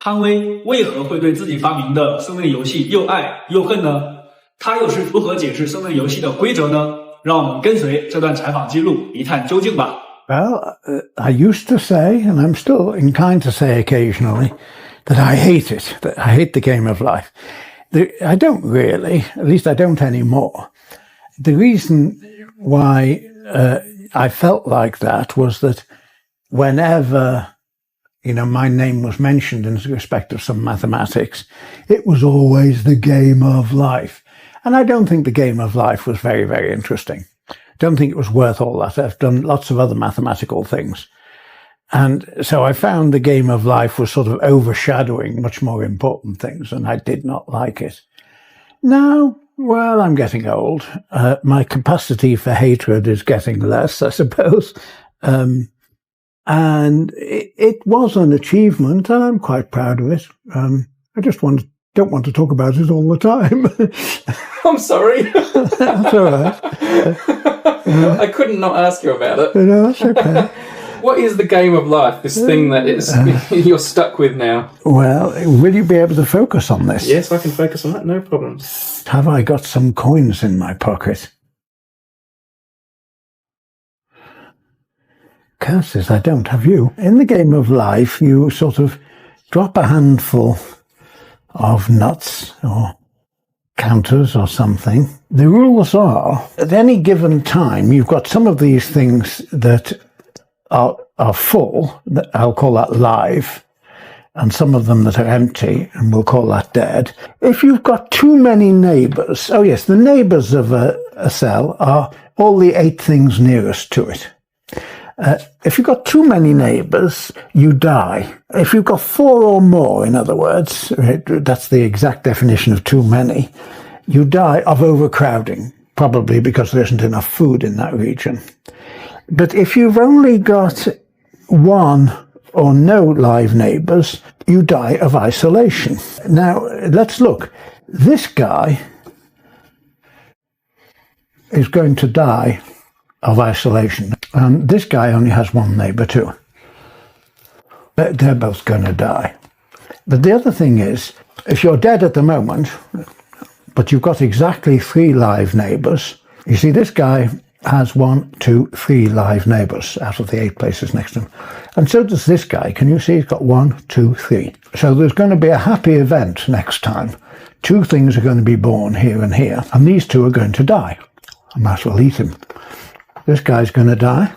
康威为何会对自己发明的生命游戏又爱又恨呢？他又是如何解释生命游戏的规则呢？让我们跟随这段采访记录一探究竟吧。Well, I used to say, and I'm still inclined to say occasionally, that I hate it, that I hate the game of life. I don't really, at least I don't anymore. The reason why I felt like that was that whenever, my name was mentioned in respect of some mathematics, it was always the game of life. And I don't think the game of life was very, very interesting. Don't think it was worth all that. I've done lots of other mathematical things. And so I found the game of life was sort of overshadowing much more important things, and I did not like it. Now, well, I'm getting old. My capacity for hatred is getting less, I suppose. And it was an achievement, and I'm quite proud of it. I just don't want to talk about it all the time. I'm sorry. That's all right. I couldn't not ask you about it. No, that's okay. What is the game of life, this thing that you're stuck with now? Well, will you be able to focus on this? Yes, I can focus on that, no problem. Have I got some coins in my pocket? Curses, I don't. Have you? In the game of life, you sort of drop a handful of nuts or counters or something. The rules are, at any given time, you've got some of these things that are full, I'll call that live, and some of them that are empty, and we'll call that dead. If you've got too many neighbours, oh yes, the neighbours of a cell are all the 8 things nearest to it. If you've got too many neighbours, you die. If you've got 4 or more, in other words, right, that's the exact definition of too many, you die of overcrowding, probably because there isn't enough food in that region. But if you've only got 1 or no live neighbours, you die of isolation. Now, let's look. This guy is going to die of isolation. And this guy only has 1 neighbour too. They're both going to die. But the other thing is, if you're dead at the moment, but you've got exactly 3 live neighbours, you see this guy has 1, 2, 3 live neighbours out of the 8 places next to him. And so does this guy. Can you see he's got 1, 2, 3. So there's going to be a happy event next time. 2 things are going to be born here and here, and these 2 are going to die. I might as well eat him. This guy's going to die.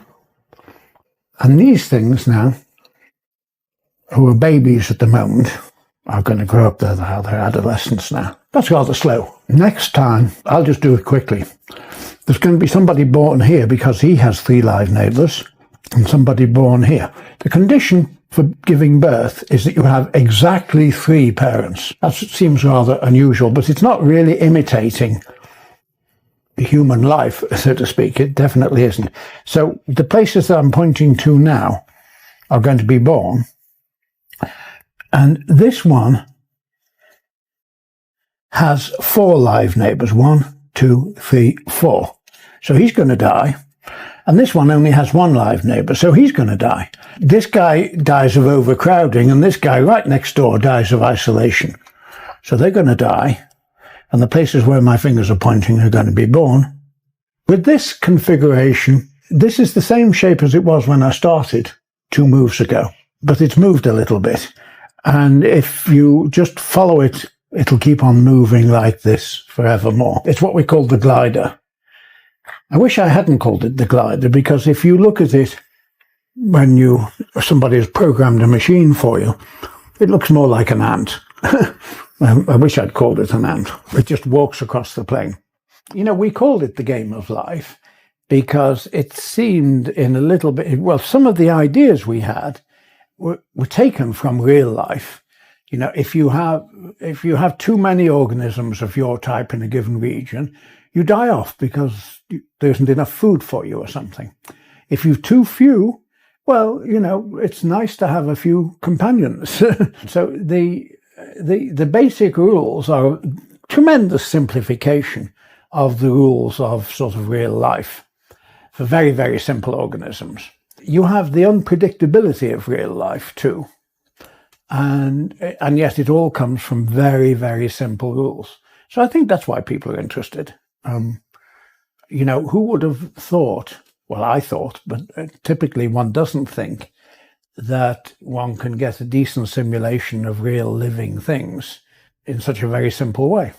And these things now, who are babies at the moment, are going to grow up. They're adolescents now. That's rather slow. Next time, I'll just do it quickly. There's going to be somebody born here because he has 3 live neighbours, and somebody born here. The condition for giving birth is that you have exactly 3 parents. That seems rather unusual, but it's not really imitating human life, so to speak. It definitely isn't. So the places that I'm pointing to now are going to be born. And this one has 4 live neighbours. 1, 2, 3, 4. So he's going to die. And this one only has 1 live neighbour, so he's going to die. This guy dies of overcrowding, and this guy right next door dies of isolation. So they're going to die. And the places where my fingers are pointing are going to be born. With this configuration, this is the same shape as it was when I started 2 moves ago, but it's moved a little bit. And if you just follow it, it'll keep on moving like this forevermore. It's what we call the glider. I wish I hadn't called it the glider, because if you look at it when somebody has programmed a machine for you, it looks more like an ant. I wish I'd called it an ant. It just walks across the plane. We called it the game of life because it seemed in a little bit, well, some of the ideas we had were taken from real life. If you have too many organisms of your type in a given region, you die off because there isn't enough food for you or something. If you've too few, well, it's nice to have a few companions. So the basic rules are a tremendous simplification of the rules of sort of real life for very, very simple organisms. You have the unpredictability of real life too. and yet it all comes from very, very simple rules. So I think that's why people are interested. Who would have thought, well, I thought, but typically one doesn't think that one can get a decent simulation of real living things in such a very simple way.